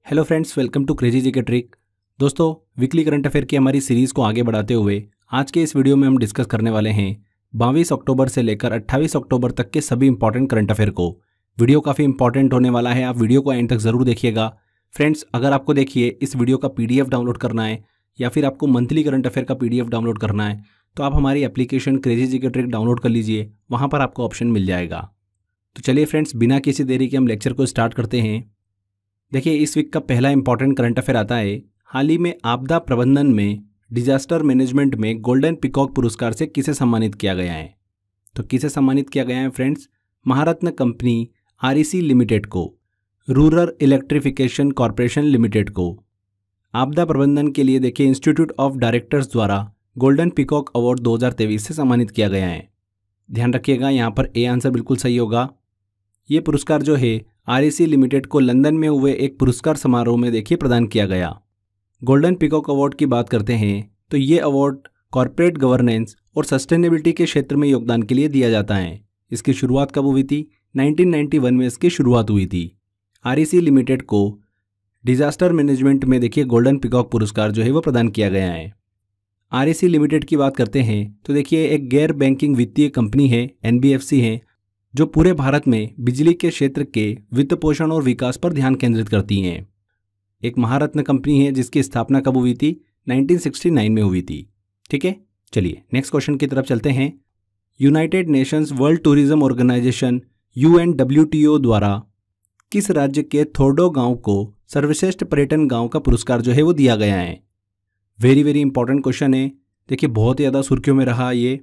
Hello friends, welcome to crazy GK trick. दोस्तों, weekly current affair की हमारी series को आगे बढ़ाते हुए आज के इस वीडियो में हम डिस्कस करने वाले हैं 22 अक्टूबर से लेकर 28 अक्टूबर तक के सभी इंपॉर्टेंट करंट अफेयर को। वीडियो काफ़ी इंपॉर्टेंट होने वाला है, आप वीडियो को एंड तक ज़रूर देखिएगा। फ्रेंड्स, अगर आपको देखिए इस वीडियो का PDF डाउनलोड करना है या फिर आपको मंथली करंट अफेयर का PDF डाउनलोड करना है तो आप हमारी application crazy GK trick download कर लीजिए, वहाँ पर आपको ऑप्शन मिल जाएगा। तो चलिए फ्रेंड्स, बिना किसी देरी के हम लेक्चर को स्टार्ट करते हैं। देखिए, इस वीक का पहला इंपॉर्टेंट करंट अफेयर आता है। हाल ही में आपदा प्रबंधन में डिजास्टर मैनेजमेंट में गोल्डन पीकॉक पुरस्कार से किसे सम्मानित किया गया है? तो किसे सम्मानित किया गया है फ्रेंड्स? महारत्न कंपनी REC लिमिटेड को, रूरल इलेक्ट्रिफिकेशन कॉरपोरेशन लिमिटेड को। आपदा प्रबंधन के लिए देखिए इंस्टीट्यूट ऑफ डायरेक्टर्स द्वारा गोल्डन पीकॉक अवार्ड 2023 से सम्मानित किया गया है। ध्यान रखिएगा, यहाँ पर ए आंसर बिल्कुल सही होगा। ये पुरस्कार जो है REC लिमिटेड को लंदन में हुए एक पुरस्कार समारोह में देखिए प्रदान किया गया। गोल्डन पीकॉक अवार्ड की बात करते हैं तो ये अवार्ड कॉर्पोरेट गवर्नेंस और सस्टेनेबिलिटी के क्षेत्र में योगदान के लिए दिया जाता है। इसकी शुरुआत कब हुई थी? 1991 में इसकी शुरुआत हुई थी। REC लिमिटेड को डिजास्टर मैनेजमेंट में देखिए गोल्डन पीकॉक पुरस्कार जो है वो प्रदान किया गया है। REC लिमिटेड की बात करते हैं तो देखिए एक गैर बैंकिंग वित्तीय कंपनी है, NBFC है, जो पूरे भारत में बिजली के क्षेत्र के वित्त पोषण और विकास पर ध्यान केंद्रित करती हैं। एक महारत्न कंपनी है जिसकी स्थापना कब हुई थी? 1969 में हुई थी। ठीक है, चलिए नेक्स्ट क्वेश्चन की तरफ चलते हैं। United Nations World Tourism Organization UNWTO द्वारा किस राज्य के थोडो गांव को सर्वश्रेष्ठ पर्यटन गांव का पुरस्कार जो है वो दिया गया है? वेरी इंपॉर्टेंट क्वेश्चन है। देखिए, बहुत ज़्यादा सुर्खियों में रहा ये।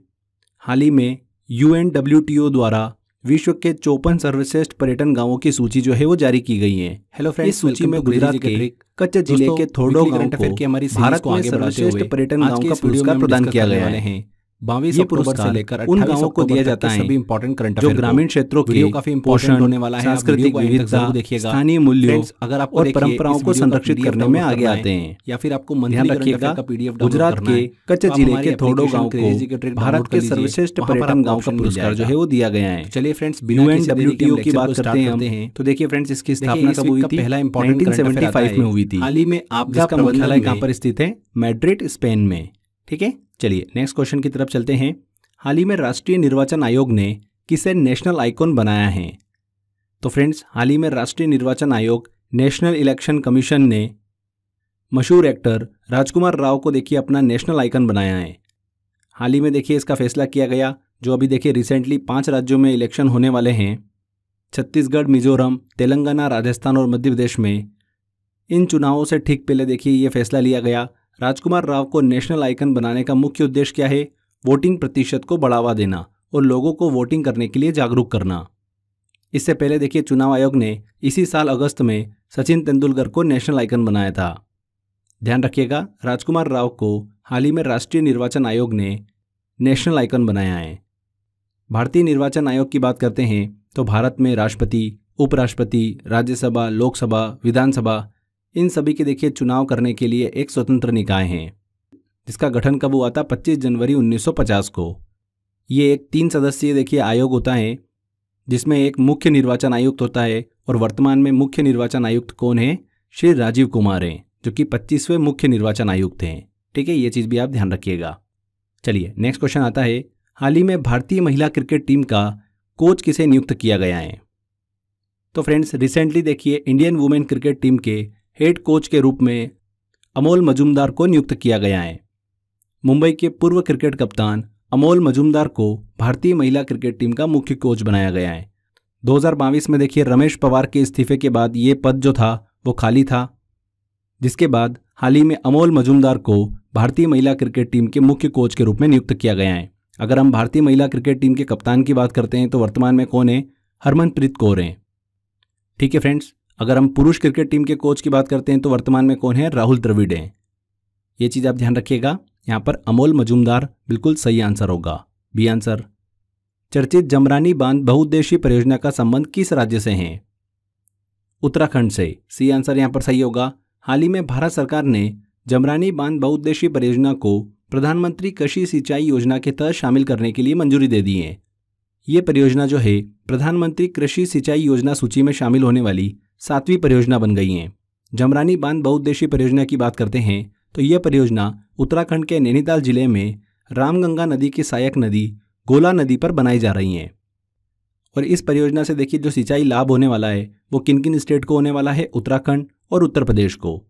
हाल ही में UNWTO द्वारा विश्व के 54 सर्वश्रेष्ठ पर्यटन गांवों की सूची जो है वो जारी की गई है। हेलो फ्रेंड्स, इस सूची में गुजरात के कच्छ जिले के थोडो गांव को भारत में सर्वश्रेष्ठ पर्यटन गांव का पुरस्कार प्रदान किया गया है। 22 अक्टूबर से लेकर उन गांवों को दिया जाता है सभी इंपॉर्टेंट करंट अफेयर जो ग्रामीण क्षेत्रों के काफी इंपॉर्टेंट होने वाला है। सांस्कृतिक विविधता, स्थानीय मूल्यों अगर आपको और परंपराओं को संरक्षित करने में आगे आते हैं। या फिर आपको ध्यान रखिएगा, गुजरात के कच्छ जिले के थोडो गांव को भारत के सर्वश्रेष्ठ पर्यटन गांव का पुरस्कार जो है वो दिया गया है। चलिए फ्रेंड्स, UNWTO की बात करते हैं तो देखिए फ्रेंड्स, इसकी स्थापना कब हुई थी? पहला इंपॉर्टेंट 1975 में हुई थी। हाल ही में आपदा का मुख्यालय कहाँ पर स्थित है? मैड्रिड, स्पेन में। ठीक है, चलिए नेक्स्ट क्वेश्चन की तरफ चलते हैं। हाल ही में राष्ट्रीय निर्वाचन आयोग ने किसे नेशनल आइकॉन बनाया है? तो फ्रेंड्स, हाल ही में राष्ट्रीय निर्वाचन आयोग नेशनल इलेक्शन कमीशन ने मशहूर एक्टर राजकुमार राव को देखिए अपना नेशनल आइकन बनाया है। हाल ही में देखिए इसका फैसला किया गया, जो अभी देखिए रिसेंटली 5 राज्यों में इलेक्शन होने वाले हैं, छत्तीसगढ़, मिजोरम, तेलंगाना, राजस्थान और मध्य प्रदेश में। इन चुनावों से ठीक पहले देखिए ये फैसला लिया गया। राजकुमार राव को नेशनल आइकन बनाने का मुख्य उद्देश्य क्या है? वोटिंग प्रतिशत को बढ़ावा देना और लोगों को वोटिंग करने के लिए जागरूक करना। इससे पहले देखिए चुनाव आयोग ने इसी साल अगस्त में सचिन तेंदुलकर को नेशनल आइकन बनाया था। ध्यान रखिएगा, राजकुमार राव को हाल ही में राष्ट्रीय निर्वाचन आयोग ने नेशनल आइकन बनाया है। भारतीय निर्वाचन आयोग की बात करते हैं तो भारत में राष्ट्रपति, उपराष्ट्रपति, राज्यसभा, लोकसभा, विधानसभा, इन सभी के देखिए चुनाव करने के लिए एक स्वतंत्र निकाय हैं, जिसका गठन कब हुआ था? 25 जनवरी 1950 को। ये एक 3 सदस्यीय देखिए आयोग होता है, जिसमें एक मुख्य निर्वाचन आयुक्त होता है और वर्तमान में मुख्य निर्वाचन आयुक्त कौन है? श्री राजीव कुमार हैं, जो कि 25वें मुख्य निर्वाचन आयुक्त हैं। ठीक है, ये चीज़ भी आप ध्यान रखिएगा। चलिए नेक्स्ट क्वेश्चन आता है। हाल ही में भारतीय महिला क्रिकेट टीम का कोच किसे नियुक्त किया गया है? तो फ्रेंड्स, रिसेंटली देखिए इंडियन वुमेन क्रिकेट टीम के हेड कोच के रूप में अमोल मजूमदार को नियुक्त किया गया है। मुंबई के पूर्व क्रिकेट कप्तान अमोल मजूमदार को भारतीय महिला क्रिकेट टीम का मुख्य कोच बनाया गया है। 2022 में देखिए रमेश पवार के इस्तीफे के बाद ये पद जो था वो खाली था, जिसके बाद हाल ही में अमोल मजूमदार को भारतीय महिला क्रिकेट टीम के मुख्य कोच के रूप में नियुक्त किया गया है। अगर हम भारतीय महिला क्रिकेट टीम के कप्तान की बात करते हैं तो वर्तमान में कौन है? हरमनप्रीत कौर हैं। ठीक है फ्रेंड्स, अगर हम पुरुष क्रिकेट टीम के कोच की बात करते हैं तो वर्तमान में कौन है? राहुल द्रविड़ हैं। ये चीज़ आप ध्यान रखिएगा, यहाँ पर अमोल मजूमदार बिल्कुल सही आंसर होगा, बी आंसर। चर्चित जमरानी बांध बहुउद्देशीय परियोजना का संबंध किस राज्य से है? उत्तराखंड से, सी आंसर यहाँ पर सही होगा। हाल ही में भारत सरकार ने जमरानी बांध बहुउद्देशीय परियोजना को प्रधानमंत्री कृषि सिंचाई योजना के तहत शामिल करने के लिए मंजूरी दे दी है। ये परियोजना जो है प्रधानमंत्री कृषि सिंचाई योजना सूची में शामिल होने वाली 7वीं परियोजना बन गई हैं। जमरानी बांध बहुउद्देशीय परियोजना की बात करते हैं तो यह परियोजना उत्तराखंड के नैनीताल जिले में रामगंगा नदी की सहायक नदी गोला नदी पर बनाई जा रही हैं। और इस परियोजना से देखिए जो सिंचाई लाभ होने वाला है वो किन किन स्टेट को होने वाला है, उत्तराखंड और उत्तर प्रदेश को।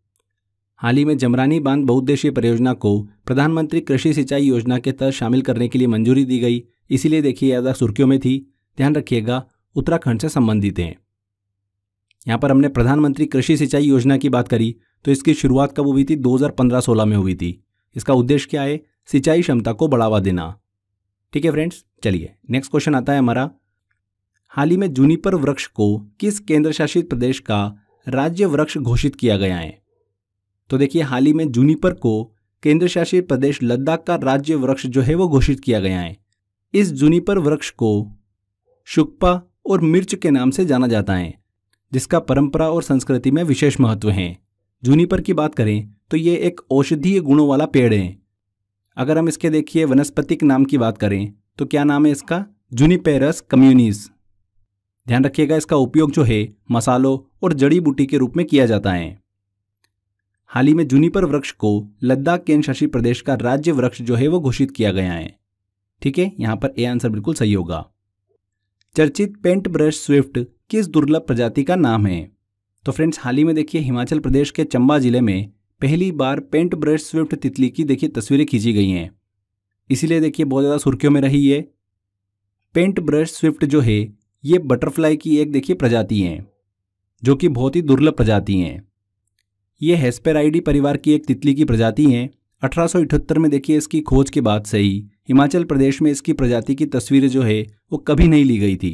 हाल ही में जमरानी बांध बहुउद्देशीय परियोजना को प्रधानमंत्री कृषि सिंचाई योजना के तहत शामिल करने के लिए मंजूरी दी गई, इसीलिए देखिए ज़्यादा सुर्खियों में थी। ध्यान रखिएगा उत्तराखंड से संबंधित हैं। यहाँ पर हमने प्रधानमंत्री कृषि सिंचाई योजना की बात करी तो इसकी शुरुआत कब हुई थी, 2015-16 में हुई थी। इसका उद्देश्य क्या है, सिंचाई क्षमता को बढ़ावा देना। ठीक है फ्रेंड्स, चलिए नेक्स्ट क्वेश्चन आता है हमारा। हाल ही में जूनिपर वृक्ष को किस केंद्र शासित प्रदेश का राज्य वृक्ष घोषित किया गया है? तो देखिए हाल ही में जूनिपर को केंद्र शासित प्रदेश लद्दाख का राज्य वृक्ष जो है वो घोषित किया गया है। इस जूनिपर वृक्ष को शुकपा और मिर्च के नाम से जाना जाता है, जिसका परंपरा और संस्कृति में विशेष महत्व है। जूनिपर की बात करें तो ये एक औषधीय गुणों वाला पेड़ है। अगर हम इसके देखिए वनस्पतिक नाम की बात करें तो क्या नाम है इसका, जूनिपेरस कम्युनिस। ध्यान रखिएगा इसका उपयोग जो है मसालों और जड़ी बूटी के रूप में किया जाता है। हाल ही में जूनिपर वृक्ष को लद्दाख केंद्र शासित प्रदेश का राज्य वृक्ष जो है वो घोषित किया गया है। ठीक है, यहाँ पर ए आंसर बिल्कुल सही होगा। चर्चित पेंट ब्रश स्विफ्ट किस दुर्लभ प्रजाति का नाम है? तो फ्रेंड्स हाल ही में देखिए हिमाचल प्रदेश के चंबा जिले में पहली बार पेंट ब्रश स्विफ्ट तितली की देखिए तस्वीरें खींची गई हैं, इसीलिए देखिए बहुत ज़्यादा सुर्खियों में रही है। पेंट ब्रश स्विफ्ट जो है ये बटरफ्लाई की एक देखिए प्रजाति है जो कि बहुत ही दुर्लभ प्रजाति है। ये हेस्पेराइडी परिवार की एक तितली की प्रजाति है। 1878 में देखिए इसकी खोज के बाद से ही हिमाचल प्रदेश में इसकी प्रजाति की तस्वीरें जो है वो कभी नहीं ली गई थी।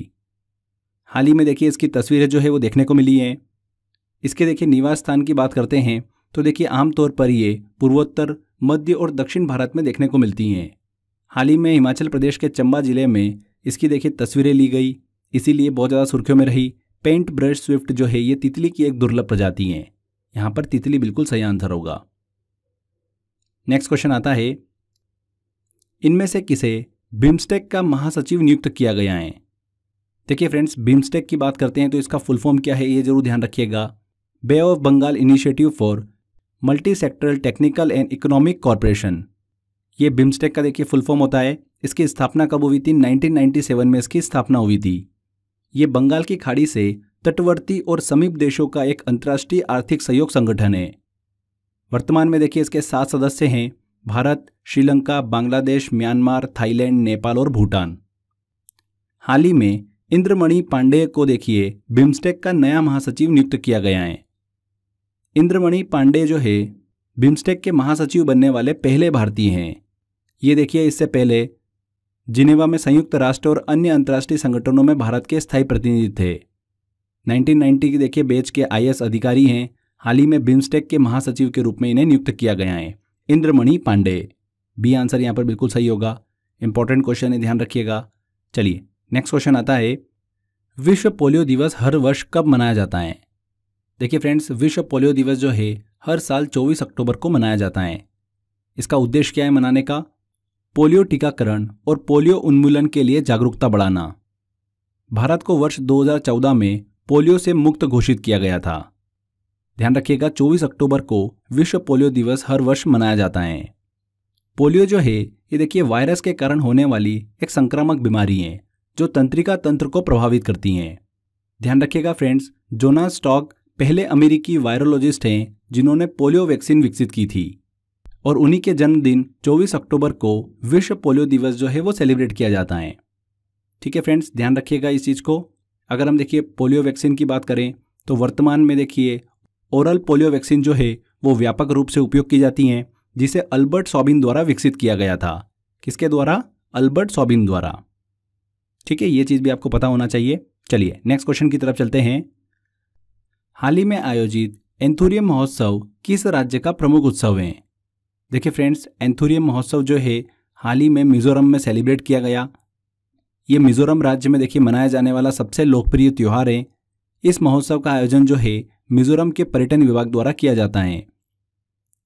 हाल ही में देखिए इसकी तस्वीरें जो है वो देखने को मिली हैं। इसके देखिए निवास स्थान की बात करते हैं तो देखिए आमतौर पर ये पूर्वोत्तर, मध्य और दक्षिण भारत में देखने को मिलती हैं। हाल ही में हिमाचल प्रदेश के चंबा जिले में इसकी देखिए तस्वीरें ली गई, इसीलिए बहुत ज़्यादा सुर्खियों में रही। पेंट ब्रश स्विफ्ट जो है ये तितली की एक दुर्लभ प्रजाति है। यहाँ पर तितली बिल्कुल सही आंसर होगा। नेक्स्ट क्वेश्चन आता है, इनमें से किसे बिम्स्टेक का महासचिव नियुक्त किया गया है? देखिए फ्रेंड्स बिम्स्टेक की बात करते हैं तो इसका फुल फॉर्म क्या है ये जरूर ध्यान रखिएगा। Bay of Bengal initiative for multi sectoral technical and economic corporation, ये बिम्स्टेक का देखिए फुल फॉर्म होता है। इसकी स्थापना कब हुई थी? 1997 में इसकी स्थापना हुई थी। ये बंगाल की खाड़ी से तटवर्ती और समीप देशों का एक अंतर्राष्ट्रीय आर्थिक सहयोग संगठन है। वर्तमान में देखिए इसके 7 सदस्य हैं, भारत, श्रीलंका, बांग्लादेश, म्यांमार, थाईलैंड, नेपाल और भूटान। हाल ही में इंद्रमणि पांडेय को देखिए बिम्स्टेक का नया महासचिव नियुक्त किया गया है। इंद्रमणि पांडेय जो है बिम्स्टेक के महासचिव बनने वाले पहले भारतीय हैं। ये देखिए इससे पहले जिनेवा में संयुक्त राष्ट्र और अन्य अंतर्राष्ट्रीय संगठनों में भारत के स्थायी प्रतिनिधि थे। 1990 की देखिए बैच के IAS अधिकारी हैं। हाल ही में बिम्स्टेक के महासचिव के रूप में इन्हें नियुक्त किया गया है, इंद्रमणि पांडेय। बी आंसर यहाँ पर बिल्कुल सही होगा। इंपॉर्टेंट क्वेश्चन है, ध्यान रखिएगा। चलिए नेक्स्ट क्वेश्चन आता है, विश्व पोलियो दिवस हर वर्ष कब मनाया जाता है? देखिए फ्रेंड्स विश्व पोलियो दिवस जो है हर साल 24 अक्टूबर को मनाया जाता है। इसका उद्देश्य क्या है मनाने का? पोलियो टीकाकरण और पोलियो उन्मूलन के लिए जागरूकता बढ़ाना। भारत को वर्ष 2014 में पोलियो से मुक्त घोषित किया गया था। ध्यान रखिएगा 24 अक्टूबर को विश्व पोलियो दिवस हर वर्ष मनाया जाता है। पोलियो जो है ये देखिए वायरस के कारण होने वाली एक संक्रामक बीमारी है जो तंत्रिका तंत्र को प्रभावित करती हैं। ध्यान रखिएगा फ्रेंड्स, जोनास स्टॉक पहले अमेरिकी वायरोलॉजिस्ट हैं जिन्होंने पोलियो वैक्सीन विकसित की थी और उन्हीं के जन्मदिन 24 अक्टूबर को विश्व पोलियो दिवस जो है वो सेलिब्रेट किया जाता है। ठीक है फ्रेंड्स, ध्यान रखिएगा इस चीज़ को। अगर हम देखिए पोलियो वैक्सीन की बात करें तो वर्तमान में देखिए ओरल पोलियो वैक्सीन जो है वो व्यापक रूप से उपयोग की जाती हैं, जिसे अल्बर्ट सॉबिन द्वारा विकसित किया गया था। किसके द्वारा? अल्बर्ट सॉबिन द्वारा। ठीक है, ये चीज़ भी आपको पता होना चाहिए। चलिए नेक्स्ट क्वेश्चन की तरफ चलते हैं। हाल ही में आयोजित एंथुरियम महोत्सव किस राज्य का प्रमुख उत्सव है? देखिए फ्रेंड्स एंथुरियम महोत्सव जो है हाल ही में मिजोरम में सेलिब्रेट किया गया। ये मिजोरम राज्य में देखिए मनाया जाने वाला सबसे लोकप्रिय त्यौहार है। इस महोत्सव का आयोजन जो है मिजोरम के पर्यटन विभाग द्वारा किया जाता है।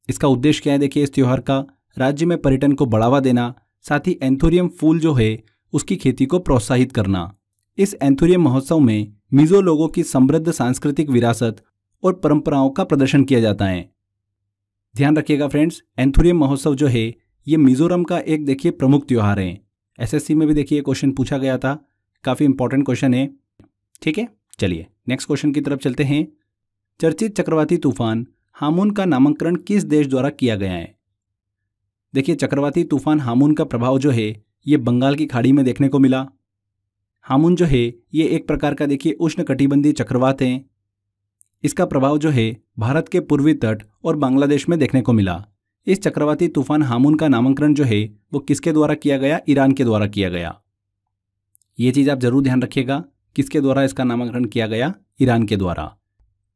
इसका उद्देश्य क्या है? देखिए इस त्यौहार का राज्य में पर्यटन को बढ़ावा देना, साथ ही एंथुरियम फूल जो है उसकी खेती को प्रोत्साहित करना। इस एंथुरियम महोत्सव में मिजो लोगों की समृद्ध सांस्कृतिक विरासत और परंपराओं का प्रदर्शन किया जाता है। ध्यान रखिएगा फ्रेंड्स, एंथुरियम महोत्सव जो है ये मिजोरम का एक देखिए प्रमुख त्यौहार है। एसएससी में भी देखिए क्वेश्चन पूछा गया था, काफ़ी इंपॉर्टेंट क्वेश्चन है। ठीक है, चलिए नेक्स्ट क्वेश्चन की तरफ चलते हैं। चर्चित चक्रवाती तूफान हामून का नामकरण किस देश द्वारा किया गया है? देखिए चक्रवाती तूफान हामून का प्रभाव जो है ये बंगाल की खाड़ी में देखने को मिला। हामून जो है ये एक प्रकार का देखिए उष्णकटिबंधीय चक्रवात है। इसका प्रभाव जो है भारत के पूर्वी तट और बांग्लादेश में देखने को मिला। इस चक्रवाती तूफान हामून का नामकरण जो है वो किसके द्वारा किया गया? ईरान के द्वारा किया गया। ये चीज़ आप जरूर ध्यान रखिएगा, किसके द्वारा इसका नामकरण किया गया? ईरान के द्वारा।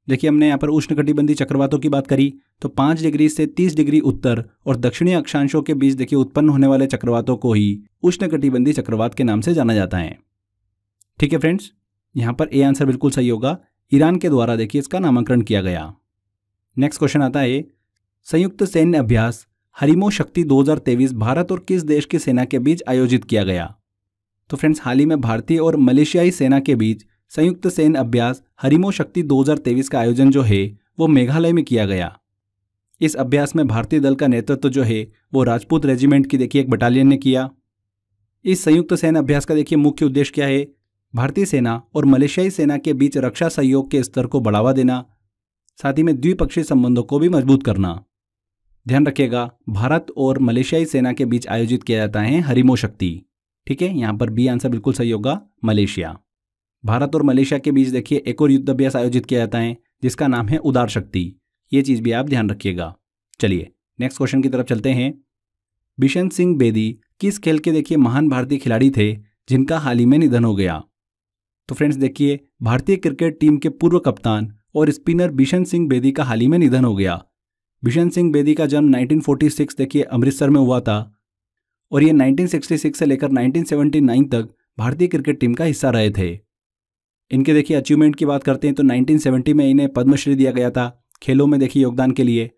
देखिए हमने यहाँ पर उष्णकटिबंधीय चक्रवातों की बात करी तो 5 डिग्री से 30 डिग्री उत्तर और दक्षिणी अक्षांशों के बीच देखिए उत्पन्न होने वाले चक्रवातों को ही उष्णकटिबंधीय चक्रवात के नाम से जाना जाता है। ठीक है फ्रेंड्स, यहाँ पर ए आंसर बिल्कुल सही होगा, ईरान के द्वारा देखिए इसका नामकरण किया गया। नेक्स्ट क्वेश्चन आता है, संयुक्त सैन्य अभ्यास हरिमो शक्ति 2023 भारत और किस देश की सेना के बीच आयोजित किया गया? तो फ्रेंड्स हाल ही में भारतीय और मलेशियाई सेना के बीच संयुक्त सैन्य अभ्यास हरिमो शक्ति 2023 का आयोजन जो है वो मेघालय में किया गया। इस अभ्यास में भारतीय दल का नेतृत्व जो है वो राजपूत रेजिमेंट की देखिए एक बटालियन ने किया। इस संयुक्त सैन्य अभ्यास का देखिए मुख्य उद्देश्य क्या है? भारतीय सेना और मलेशियाई सेना के बीच रक्षा सहयोग के स्तर को बढ़ावा देना, साथ ही में द्विपक्षीय संबंधों को भी मजबूत करना। ध्यान रखिएगा, भारत और मलेशियाई सेना के बीच आयोजित किया जाता है हरिमो शक्ति। ठीक है, यहाँ पर बी आंसर बिल्कुल सही होगा, मलेशिया। भारत और मलेशिया के बीच देखिए एक और युद्ध अभ्यास आयोजित किया जाता है जिसका नाम है उदार शक्ति। ये चीज़ भी आप ध्यान रखिएगा। चलिए नेक्स्ट क्वेश्चन की तरफ चलते हैं। बिशन सिंह बेदी किस खेल के देखिए महान भारतीय खिलाड़ी थे जिनका हाल ही में निधन हो गया? तो फ्रेंड्स देखिए भारतीय क्रिकेट टीम के पूर्व कप्तान और स्पिनर बिशन सिंह बेदी का हाल ही में निधन हो गया। बिशन सिंह बेदी का जन्म 1946 देखिए अमृतसर में हुआ था और ये 1966 से लेकर 1979 तक भारतीय क्रिकेट टीम का हिस्सा रहे थे। इनके देखिए अचीवमेंट की बात करते हैं तो 1970 में इन्हें पद्मश्री दिया गया था खेलों में देखिए योगदान के लिए,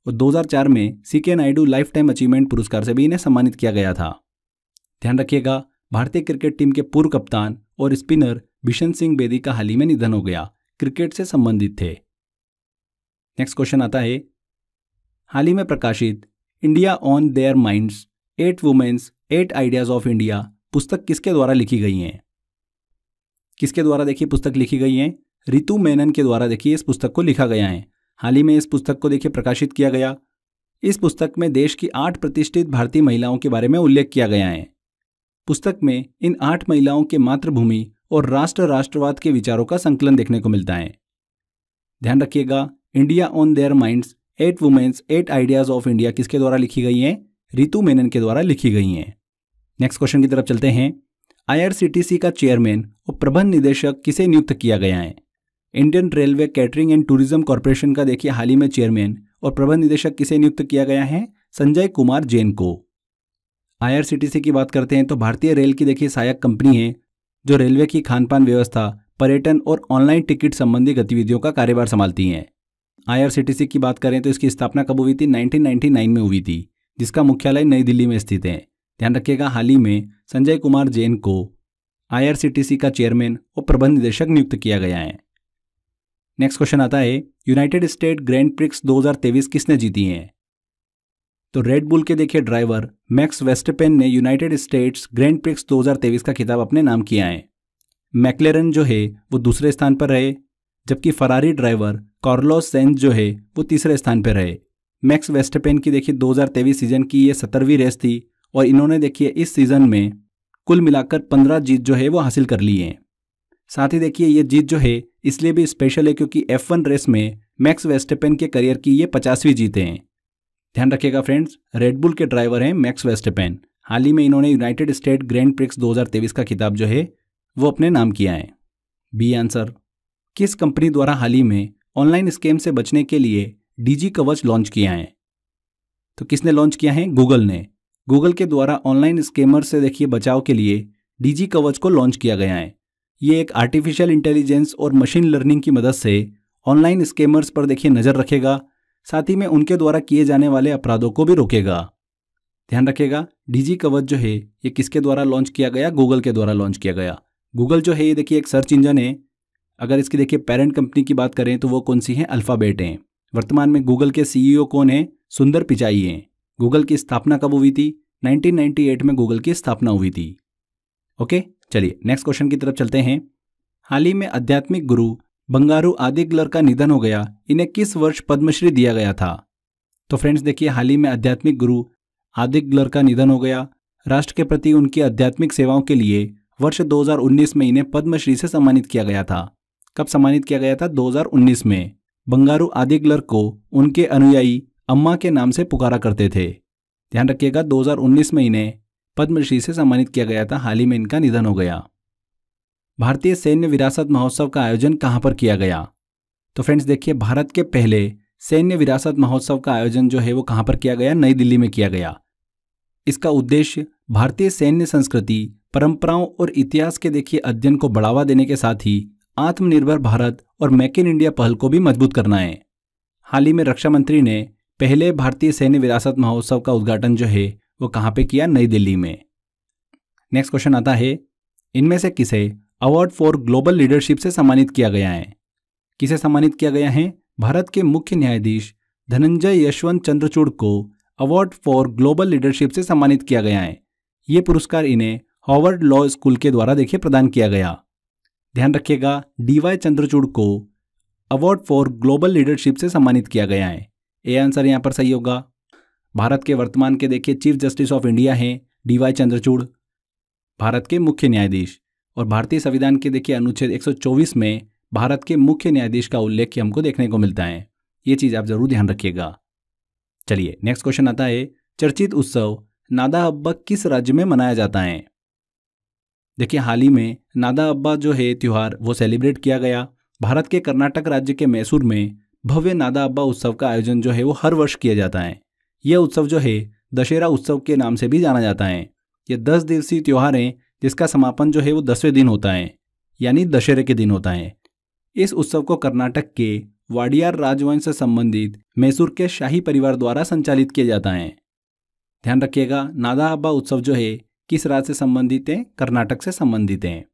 और 2004 में C K Naidu lifetime achievement पुरस्कार से भी इन्हें सम्मानित किया गया था। ध्यान रखिएगा, भारतीय क्रिकेट टीम के पूर्व कप्तान और स्पिनर बिशन सिंह बेदी का हाल ही में निधन हो गया, क्रिकेट से संबंधित थे। नेक्स्ट क्वेश्चन आता है, हाल ही में प्रकाशित India on their minds 8 women's 8 ideas of India पुस्तक किसके द्वारा लिखी गई है? किसके द्वारा देखिए पुस्तक लिखी गई है? रितु मेनन के द्वारा देखिए इस पुस्तक को लिखा गया है। हाल ही में इस पुस्तक को देखिए प्रकाशित किया गया। इस पुस्तक में देश की 8 प्रतिष्ठित भारतीय महिलाओं के बारे में उल्लेख किया गया है। पुस्तक में इन 8 महिलाओं के मातृभूमि और राष्ट्रवाद के विचारों का संकलन देखने को मिलता है। ध्यान रखिएगा, India on their minds 8 women's 8 ideas of India किसके द्वारा लिखी गई है? रितु मेनन के द्वारा लिखी गई हैं। नेक्स्ट क्वेश्चन की तरफ चलते हैं। IRCTC का चेयरमैन और प्रबंध निदेशक किसे नियुक्त किया गया है? Indian railway catering and tourism corporation का देखिए हाल ही में चेयरमैन और प्रबंध निदेशक किसे नियुक्त किया गया है? संजय कुमार जैन को। IRCTC की बात करते हैं तो भारतीय रेल की देखिए सहायक कंपनी है जो रेलवे की खानपान व्यवस्था, पर्यटन और ऑनलाइन टिकट संबंधी गतिविधियों का कार्यभार संभालती हैं। IRCTC की बात करें तो इसकी स्थापना कब हुई थी? 1999 में हुई थी, जिसका मुख्यालय नई दिल्ली में स्थित है। ध्यान रखिएगा, हाल ही में संजय कुमार जैन को IRCTC का चेयरमैन और प्रबंध निदेशक नियुक्त किया गया है। नेक्स्ट क्वेश्चन आता है, यूनाइटेड स्टेट ग्रैंड प्रिक्स 2023 किसने जीती है? तो रेड बुल के देखिए ड्राइवर मैक्स वेस्टपेन ने यूनाइटेड स्टेट्स ग्रैंड प्रिक्स 2023 का खिताब अपने नाम किया है। मैक्लेरन जो है वो दूसरे स्थान पर रहे, जबकि फरारी ड्राइवर कार्लोस सेंज जो है वो तीसरे स्थान पर रहे। मैक्स वेस्टपेन की देखिए 2023 सीजन की ये 17वीं रेस थी और इन्होंने देखिए इस सीजन में कुल मिलाकर 15 जीत जो है वो हासिल कर ली है। साथ ही देखिए ये जीत जो है इसलिए भी स्पेशल है क्योंकि F1 रेस में मैक्स वेस्टपेन के करियर की ये 50वीं जीत हैं। ध्यान रखिएगा फ्रेंड्स, रेडबुल के ड्राइवर हैं मैक्स वेस्टपेन। हाल ही में इन्होंने यूनाइटेड स्टेट ग्रैंड प्रिक्स 2023 का खिताब जो है वो अपने नाम किया है। बी आंसर, किस कंपनी द्वारा हाल ही में ऑनलाइन स्कैम से बचने के लिए DG कवच लॉन्च किया है? तो किसने लॉन्च किया है? गूगल ने। गूगल के द्वारा ऑनलाइन स्कैमर से देखिए बचाव के लिए DG कवच को लॉन्च किया गया है। ये एक आर्टिफिशियल इंटेलिजेंस और मशीन लर्निंग की मदद से ऑनलाइन स्कैमर्स पर देखिए नज़र रखेगा, साथ ही में उनके द्वारा किए जाने वाले अपराधों को भी रोकेगा। ध्यान रखिएगा, DG कवच जो है ये किसके द्वारा लॉन्च किया गया? गूगल के द्वारा लॉन्च किया गया। गूगल जो है ये देखिए एक सर्च इंजन है। अगर इसकी देखिए पेरेंट कंपनी की बात करें तो वो कौन सी है, अल्फाबेट हैं। वर्तमान में गूगल के सीईओ कौन है, सुंदर पिचाई हैं। गूगल की स्थापना कब हुई थी, 1998 में गूगल की स्थापना हुई थी। ओके, चलिए नेक्स्ट क्वेश्चन की तरफ चलते हैं। हाल ही में आध्यात्मिक गुरु बंगारू आदिग्लर का निधन हो गया, इन्हें किस वर्ष पद्मश्री दिया गया था? तो फ्रेंड्स देखिए, हाल ही में आध्यात्मिक गुरु आदिग्लर का निधन हो गया। राष्ट्र के प्रति उनकी आध्यात्मिक सेवाओं के लिए वर्ष 2019 में इन्हें पद्मश्री से सम्मानित किया गया था। कब सम्मानित किया गया था, 2019 में। बंगारू आदिग्लर को उनके अनुयायी अम्मा के नाम से पुकारा करते थे। ध्यान रखिएगा, 2019 में इन्हें पद्मश्री से सम्मानित किया गया था। हाल ही में इनका निधन हो गया। भारतीय सैन्य विरासत महोत्सव का आयोजन कहां पर किया गया? तो फ्रेंड्स देखिए, भारत के पहले सैन्य विरासत महोत्सव का आयोजन जो है वो कहां पर किया गया, नई दिल्ली में किया गया। इसका उद्देश्य भारतीय सैन्य संस्कृति, परंपराओं और इतिहास के देखिए अध्ययन को बढ़ावा देने के साथ ही आत्मनिर्भर भारत और मेक इन इंडिया पहल को भी मजबूत करना है। हाल ही में रक्षा मंत्री ने पहले भारतीय सैन्य विरासत महोत्सव का उद्घाटन जो है वो कहां पे किया, नई दिल्ली में। नेक्स्ट क्वेश्चन आता है, इनमें से किसे अवार्ड फॉर ग्लोबल लीडरशिप से सम्मानित किया गया है? किसे सम्मानित किया गया है? भारत के मुख्य न्यायाधीश धनंजय यशवंत चंद्रचूड़ को अवार्ड फॉर ग्लोबल लीडरशिप से सम्मानित किया गया है। ये पुरस्कार इन्हें हार्वर्ड लॉ स्कूल के द्वारा देखिए प्रदान किया गया। ध्यान रखिएगा, डीवाई चंद्रचूड़ को अवार्ड फॉर ग्लोबल लीडरशिप से सम्मानित किया गया है। ये आंसर यहाँ पर सही होगा। भारत के वर्तमान के देखिए चीफ जस्टिस ऑफ इंडिया हैं डीवाई चंद्रचूड़, भारत के मुख्य न्यायाधीश। और भारतीय संविधान के देखिए अनुच्छेद 124 में भारत के मुख्य न्यायाधीश का उल्लेख हमको देखने को मिलता है। ये चीज़ आप जरूर ध्यान रखिएगा। चलिए नेक्स्ट क्वेश्चन आता है, चर्चित उत्सव नादा हब्बा किस राज्य में मनाया जाता है? देखिए, हाल ही में नादा हब्बा जो है त्यौहार वो सेलिब्रेट किया गया। भारत के कर्नाटक राज्य के मैसूर में भव्य नादा हब्बा उत्सव का आयोजन जो है वो हर वर्ष किया जाता है। यह उत्सव जो है दशहरा उत्सव के नाम से भी जाना जाता है। यह 10 दिवसीय त्यौहार है जिसका समापन जो है वो 10वें दिन होता है, यानी दशहरे के दिन होता है। इस उत्सव को कर्नाटक के वाडियार राजवंश से संबंधित मैसूर के शाही परिवार द्वारा संचालित किया जाता है। ध्यान रखिएगा, नादा हब्बा उत्सव जो है किस राज्य से संबंधित है? कर्नाटक से संबंधित है।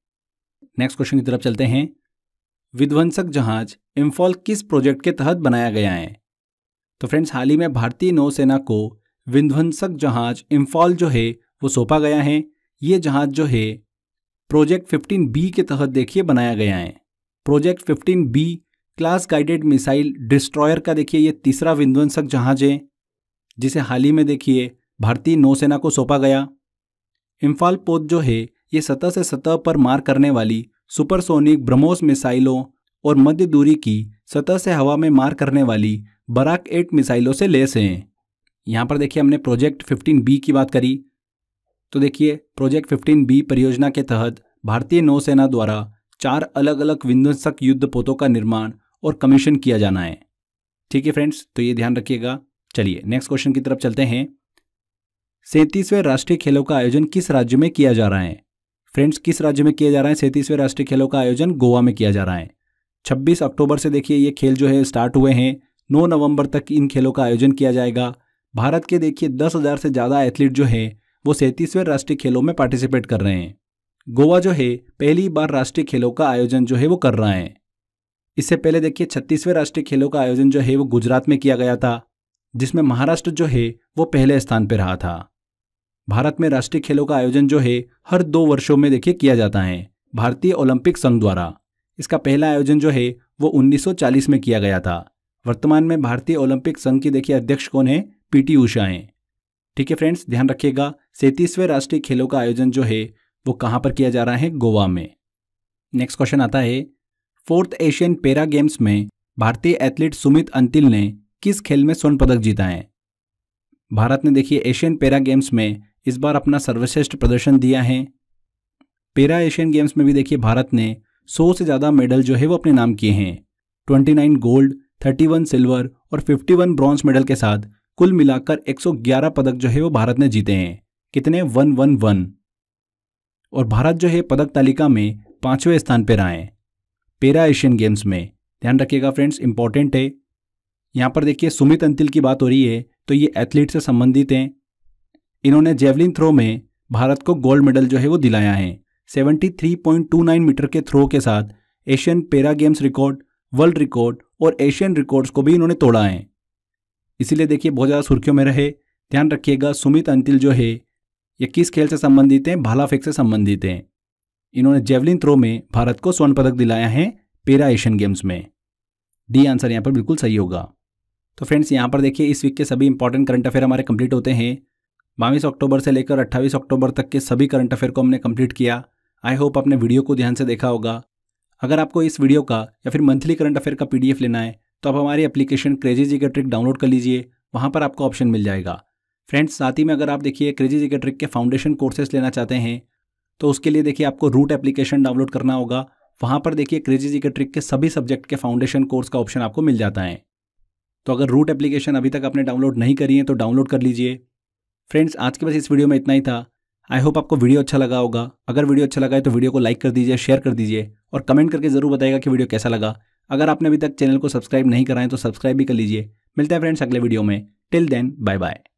नेक्स्ट क्वेश्चन की तरफ चलते हैं। विध्वंसक जहाज इम्फॉल किस प्रोजेक्ट के तहत बनाया गया है? तो फ्रेंड्स, हाल ही में भारतीय नौसेना को विध्वंसक जहाज इम्फॉल जो है वो सौंपा गया है। ये जहाज जो है प्रोजेक्ट 15B के तहत देखिए बनाया गया है। Project 15B class guided missile destroyer का देखिए ये तीसरा विध्वंसक जहाज है जिसे हाल ही में देखिए भारतीय नौसेना को सौंपा गया। इम्फाल पोत जो है ये सतह से सतह पर मार करने वाली सुपरसोनिक ब्रह्मोस मिसाइलों और मध्य दूरी की सतह से हवा में मार करने वाली बराक 8 मिसाइलों से लैस हैं। यहाँ पर देखिए हमने प्रोजेक्ट 15B की बात करी, तो देखिए प्रोजेक्ट 15B परियोजना के तहत भारतीय नौसेना द्वारा 4 अलग अलग विध्वंसक युद्धपोतों का निर्माण और कमीशन किया जाना है। ठीक है फ्रेंड्स, तो ये ध्यान रखिएगा। चलिए नेक्स्ट क्वेश्चन की तरफ चलते हैं। 37वें राष्ट्रीय खेलों का आयोजन किस राज्य में किया जा रहा है? फ्रेंड्स, किस राज्य में किया जा रहा है? 37वें राष्ट्रीय खेलों का आयोजन गोवा में किया जा रहा है। 26 अक्टूबर से देखिए ये खेल जो है स्टार्ट हुए हैं। 9 नवंबर तक इन खेलों का आयोजन किया जाएगा। भारत के देखिए 10,000 से ज़्यादा एथलीट जो है वो 37वें राष्ट्रीय खेलों में पार्टिसिपेट कर रहे हैं। गोवा जो है पहली बार राष्ट्रीय खेलों का आयोजन जो है वो कर रहा है। इससे पहले देखिए 36वें राष्ट्रीय खेलों का आयोजन जो है वो गुजरात में किया गया था, जिसमें महाराष्ट्र जो है वो पहले स्थान पर रहा था। भारत में राष्ट्रीय खेलों का आयोजन जो है हर 2 वर्षों में देखिए किया जाता है भारतीय ओलंपिक संघ द्वारा। इसका पहला आयोजन जो है वो 1940 में किया गया था। वर्तमान में भारतीय ओलंपिक संघ की देखिए अध्यक्ष कौन है? PT उषा हैं। ठीक है फ्रेंड्स, ध्यान रखिएगा। 37वें राष्ट्रीय खेलों का आयोजन जो है वो कहाँ पर किया जा रहा है? गोवा में। नेक्स्ट क्वेश्चन आता है, 4th एशियन पैरा गेम्स में भारतीय एथलीट सुमित अंतिल ने किस खेल में स्वर्ण पदक जीता है? भारत ने देखिए एशियन पैरा गेम्स में इस बार अपना सर्वश्रेष्ठ प्रदर्शन दिया है। पैरा एशियन गेम्स में भी देखिए भारत ने 100 से ज़्यादा मेडल जो है वो अपने नाम किए हैं। 29 गोल्ड, 31 सिल्वर और 51 ब्रॉन्ज मेडल के साथ कुल मिलाकर 111 पदक जो है वो भारत ने जीते हैं। कितने? 111। और भारत जो है पदक तालिका में 5वें स्थान पर रहा है पैरा एशियन गेम्स में। ध्यान रखिएगा फ्रेंड्स, इंपॉर्टेंट है। यहाँ पर देखिए सुमित अंतिल की बात हो रही है, तो ये एथलीट से संबंधित हैं। इन्होंने जेवलिन थ्रो में भारत को गोल्ड मेडल जो है वो दिलाया है। 73.29 मीटर के थ्रो के साथ Asian para games record, world record और एशियन रिकॉर्ड्स को भी इन्होंने तोड़ा है। इसीलिए देखिए बहुत ज़्यादा सुर्खियों में रहे। ध्यान रखिएगा, सुमित अंतिल जो है ये किस खेल से संबंधित हैं? भाला फेंक से संबंधित हैं। इन्होंने जेवलिन थ्रो में भारत को स्वर्ण पदक दिलाया है पैरा एशियन गेम्स में। डी आंसर यहाँ पर बिल्कुल सही होगा। तो फ्रेंड्स यहाँ पर देखिए इस वीक के सभी इंपॉर्टेंट करंट अफेयर हमारे कंप्लीट होते हैं। 22 अक्टूबर से लेकर 28 अक्टूबर तक के सभी करंट अफेयर को हमने कंप्लीट किया। आई होप आपने वीडियो को ध्यान से देखा होगा। अगर आपको इस वीडियो का या फिर मंथली करंट अफेयर का PDF लेना है तो आप हमारी application crazy GK trick download कर लीजिए, वहाँ पर आपको ऑप्शन मिल जाएगा। फ्रेंड्स साथ ही में अगर आप देखिए क्रेजी जीके ट्रिक के फाउंडेशन कोर्सेज लेना चाहते हैं तो उसके लिए देखिए आपको रूट एप्लीकेशन डाउनलोड करना होगा। वहाँ पर देखिए क्रेजी जीके ट्रिक के सभी सब्जेक्ट के फाउंडेशन कोर्स का ऑप्शन आपको मिल जाता है। तो अगर रूट एप्लीकेशन अभी तक आपने डाउनलोड नहीं करी है तो डाउनलोड कर लीजिए। फ्रेंड्स आज के बस इस वीडियो में इतना ही था। आई होप आपको वीडियो अच्छा लगा होगा। अगर वीडियो अच्छा लगा है तो वीडियो को लाइक कर दीजिए, शेयर कर दीजिए और कमेंट करके जरूर बताइएगा कि वीडियो कैसा लगा। अगर आपने अभी तक चैनल को सब्सक्राइब नहीं करा है तो सब्सक्राइब भी कर लीजिए। मिलते हैं फ्रेंड्स अगले वीडियो में। Till then bye bye.